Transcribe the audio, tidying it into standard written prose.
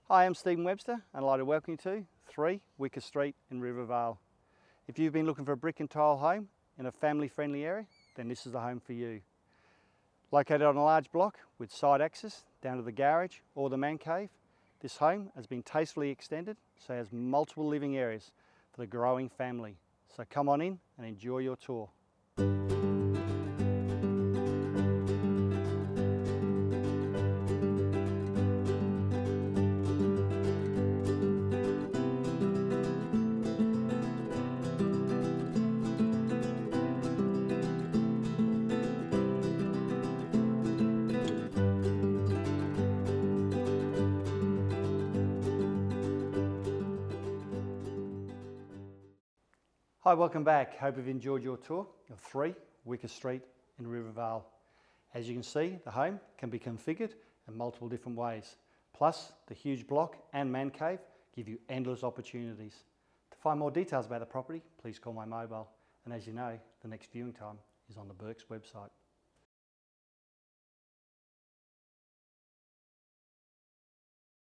Hi, I'm Stephen Webster and I'd like to welcome you to 3 Wicca Street in Rivervale. If you've been looking for a brick and tile home in a family-friendly area, then this is the home for you. Located on a large block with side access down to the garage or the man cave, this home has been tastefully extended, so it has multiple living areas for the growing family. So come on in and enjoy your tour. Hi, welcome back. Hope you've enjoyed your tour of 3 Wicca Street in Rivervale. As you can see, the home can be configured in multiple different ways. Plus, the huge block and man cave give you endless opportunities. To find more details about the property, please call my mobile. And as you know, the next viewing time is on the Burke's website.